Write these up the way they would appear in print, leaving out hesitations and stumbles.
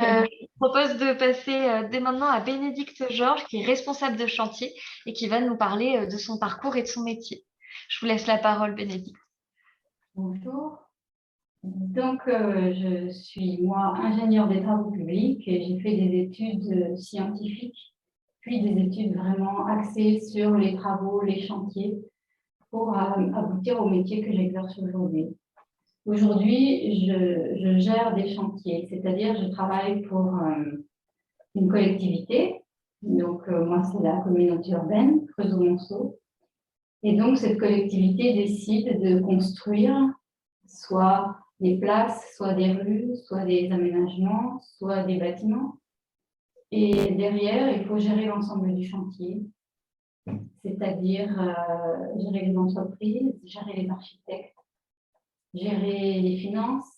Je vous propose de passer dès maintenant à Bénédicte Georges, qui est responsable de chantier et qui va nous parler de son parcours et de son métier. Je vous laisse la parole, Bénédicte. Bonjour. Donc, je suis moi ingénieure des travaux publics et j'ai fait des études scientifiques, puis des études vraiment axées sur les travaux, les chantiers, pour aboutir au métier que j'exerce aujourd'hui. Aujourd'hui, je gère des chantiers, c'est-à-dire je travaille pour une collectivité. Donc, moi, c'est la communauté urbaine, Creusot-Monceau. Et donc, cette collectivité décide de construire soit des places, soit des rues, soit des aménagements, soit des bâtiments. Et derrière, il faut gérer l'ensemble du chantier, c'est-à-dire gérer les entreprises, gérer les architectes, gérer les finances,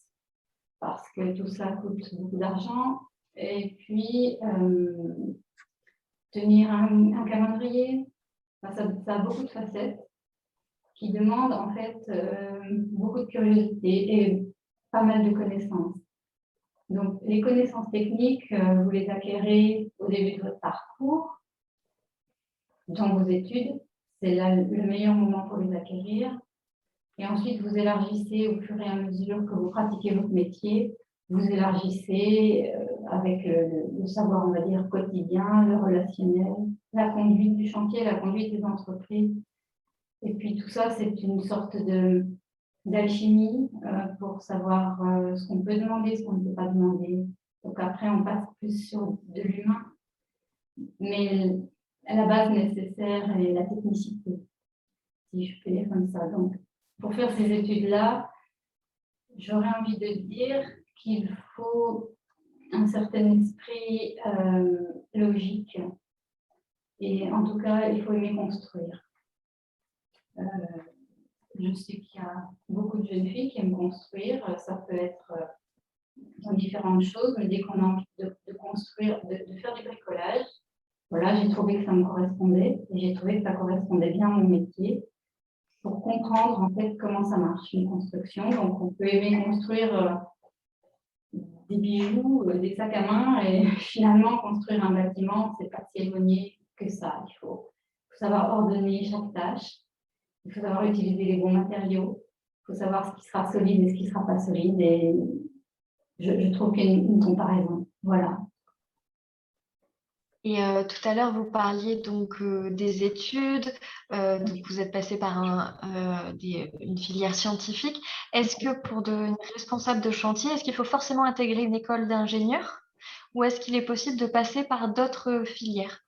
parce que tout ça coûte beaucoup d'argent, et puis tenir un calendrier. Enfin, ça a beaucoup de facettes qui demandent en fait beaucoup de curiosité et pas mal de connaissances. Donc, les connaissances techniques, vous les acquérez au début de votre parcours, dans vos études. C'est là le meilleur moment pour les acquérir. Et ensuite, vous élargissez au fur et à mesure que vous pratiquez votre métier. Vous élargissez avec le savoir, on va dire, quotidien, le relationnel, la conduite du chantier, la conduite des entreprises. Et puis tout ça, c'est une sorte d'alchimie pour savoir ce qu'on peut demander, ce qu'on ne peut pas demander. Donc après, on passe plus sur de l'humain. Mais à la base nécessaire est la technicité, si je peux dire comme ça. Donc, pour faire ces études-là, j'aurais envie de dire qu'il faut un certain esprit logique. Et en tout cas, il faut aimer construire. Je sais qu'il y a beaucoup de jeunes filles qui aiment construire. Ça peut être dans différentes choses, mais dès qu'on a envie de construire, de faire du bricolage, voilà, j'ai trouvé que ça me correspondait et j'ai trouvé que ça correspondait bien à mon métier pour comprendre en fait comment ça marche une construction. Donc, on peut aimer construire des bijoux, des sacs à main et finalement construire un bâtiment, c'est pas si éloigné que ça. Il faut savoir ordonner chaque tâche. Il faut savoir utiliser les bons matériaux. Il faut savoir ce qui sera solide et ce qui ne sera pas solide. Et je trouve qu'il y a une comparaison. Voilà. Et tout à l'heure, vous parliez donc des études, donc vous êtes passé par une filière scientifique. Est-ce que pour devenir responsable de chantier, est-ce qu'il faut forcément intégrer une école d'ingénieur ou est-ce qu'il est possible de passer par d'autres filières?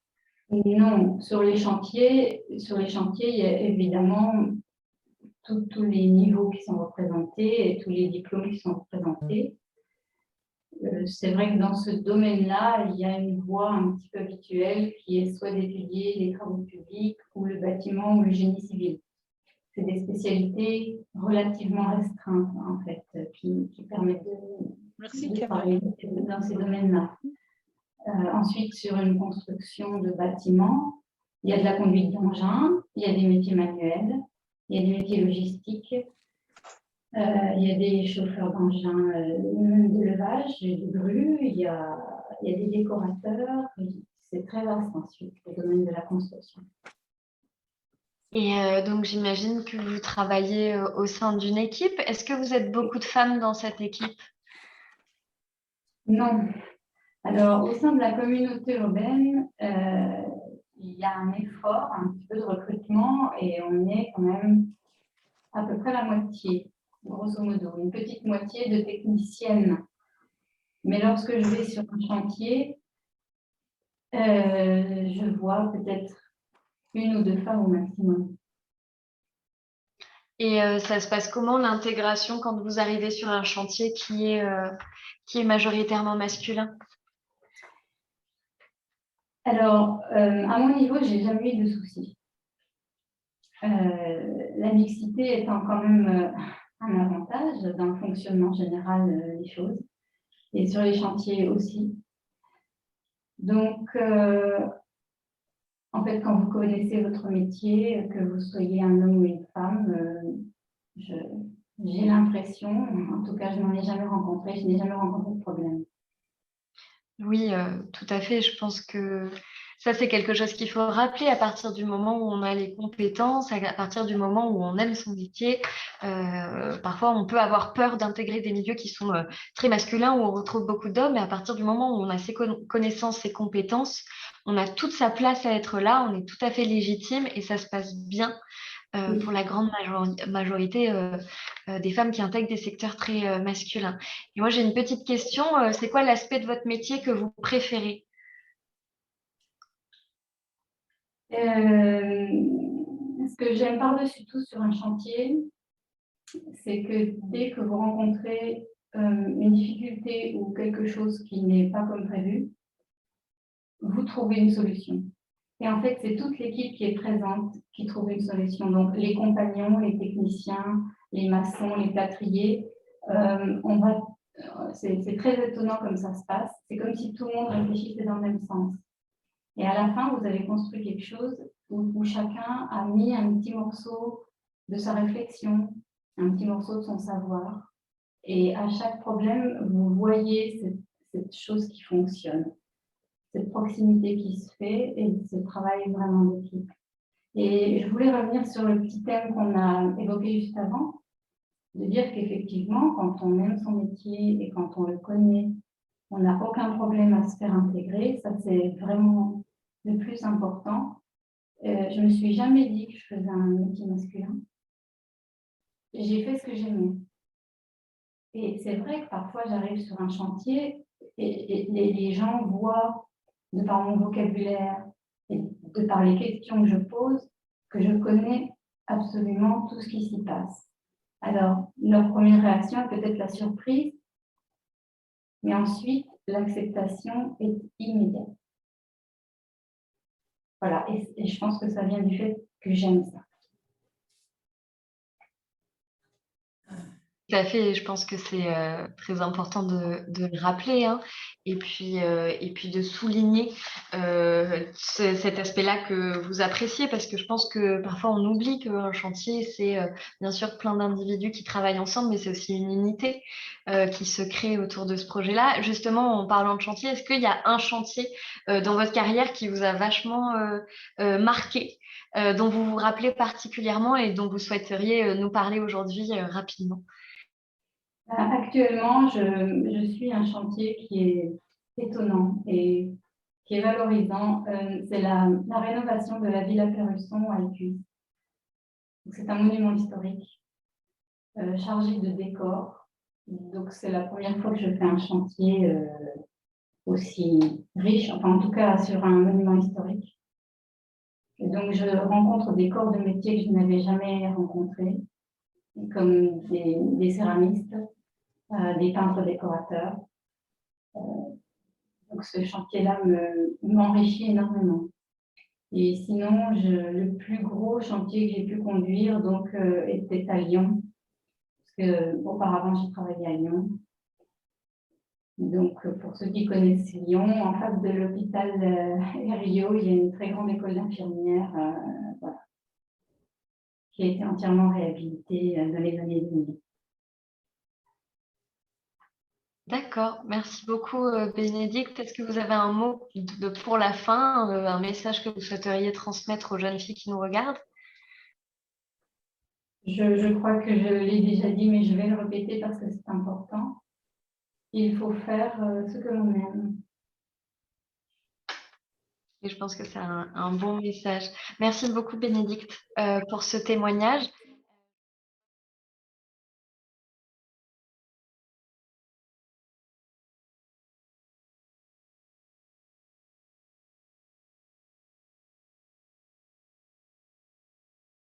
Non, sur les chantiers, il y a évidemment tous les niveaux qui sont représentés et tous les diplômes qui sont représentés. C'est vrai que dans ce domaine-là, il y a une voie un petit peu habituelle qui est soit d'étudier les travaux publics ou le bâtiment ou le génie civil. C'est des spécialités relativement restreintes, en fait, qui permettent de travailler dans ces domaines-là. Ensuite, sur une construction de bâtiments, il y a de la conduite d'engins, il y a des métiers manuels, il y a des métiers logistiques, il y a des chauffeurs d'engins de levage, de grue, il y a des décorateurs. C'est très vaste ensuite, le domaine de la construction. Et donc, j'imagine que vous travaillez au sein d'une équipe. Est-ce que vous êtes beaucoup de femmes dans cette équipe? Non. Alors, au sein de la communauté urbaine, il y a un effort, un petit peu de recrutement, et on est quand même à peu près la moitié, grosso modo, une petite moitié de techniciennes. Mais lorsque je vais sur un chantier, je vois peut-être une ou deux femmes au maximum. Et ça se passe comment l'intégration quand vous arrivez sur un chantier qui est majoritairement masculin? Alors, à mon niveau, j'ai jamais eu de soucis. La mixité étant quand même un avantage dans le fonctionnement général des choses, et sur les chantiers aussi. Donc, en fait, quand vous connaissez votre métier, que vous soyez un homme ou une femme, j'ai l'impression, en tout cas, je n'en ai jamais rencontré, je n'ai jamais rencontré de problème. Oui, tout à fait. Je pense que ça, c'est quelque chose qu'il faut rappeler à partir du moment où on a les compétences, à partir du moment où on aime son métier. Parfois, on peut avoir peur d'intégrer des milieux qui sont très masculins, où on retrouve beaucoup d'hommes, mais à partir du moment où on a ses connaissances, ses compétences, on a toute sa place à être là, on est tout à fait légitime et ça se passe bien pour la grande majorité des femmes qui intègrent des secteurs très masculins. Et moi, j'ai une petite question. C'est quoi l'aspect de votre métier que vous préférez? Ce que j'aime par-dessus tout sur un chantier, c'est que dès que vous rencontrez une difficulté ou quelque chose qui n'est pas comme prévu, vous trouvez une solution. Et en fait, c'est toute l'équipe qui est présente qui trouve une solution. Donc, les compagnons, les techniciens, les maçons, les plâtriers, c'est très étonnant comme ça se passe. C'est comme si tout le monde réfléchissait dans le même sens. Et à la fin, vous avez construit quelque chose où chacun a mis un petit morceau de sa réflexion, un petit morceau de son savoir. Et à chaque problème, vous voyez cette chose qui fonctionne, cette proximité qui se fait et ce travail vraiment d'équipe. Et je voulais revenir sur le petit thème qu'on a évoqué juste avant, de dire qu'effectivement, quand on aime son métier et quand on le connaît, on n'a aucun problème à se faire intégrer. Ça, c'est vraiment le plus important. Je ne me suis jamais dit que je faisais un métier masculin. J'ai fait ce que j'aimais. Et c'est vrai que parfois, j'arrive sur un chantier et les gens voient, de par mon vocabulaire et de par les questions que je pose, que je connais absolument tout ce qui s'y passe. Alors, leur première réaction est peut-être la surprise, mais ensuite, l'acceptation est immédiate. Voilà, et je pense que ça vient du fait que j'aime ça. Tout à fait, je pense que c'est très important de le rappeler, hein, et puis de souligner cet aspect-là que vous appréciez, parce que je pense que parfois on oublie qu'un chantier, c'est bien sûr plein d'individus qui travaillent ensemble, mais c'est aussi une unité qui se crée autour de ce projet-là. Justement, en parlant de chantier, est-ce qu'il y a un chantier dans votre carrière qui vous a vachement marqué, dont vous vous rappelez particulièrement et dont vous souhaiteriez nous parler aujourd'hui rapidement? Actuellement, je suis un chantier qui est étonnant et qui est valorisant. C'est la rénovation de la Villa Perrusson à Écus. C'est un monument historique chargé de décors. Donc, c'est la première fois que je fais un chantier aussi riche, enfin en tout cas sur un monument historique. Et donc, je rencontre des corps de métier que je n'avais jamais rencontrés, comme des céramistes, des peintres décorateurs. Donc, ce chantier-là m'enrichit énormément. Et sinon, le plus gros chantier que j'ai pu conduire donc, était à Lyon, parce qu'auparavant, j'ai travaillé à Lyon. Donc, pour ceux qui connaissent Lyon, en face de l'hôpital Herriot, il y a une très grande école d'infirmières voilà, qui a été entièrement réhabilitée dans les années 2000. D'accord, merci beaucoup Bénédicte. Est-ce que vous avez un mot pour la fin, un message que vous souhaiteriez transmettre aux jeunes filles qui nous regardent? Je crois que je l'ai déjà dit, mais je vais le répéter parce que c'est important. Il faut faire ce que l'on aime. Et je pense que c'est un bon message. Merci beaucoup Bénédicte pour ce témoignage.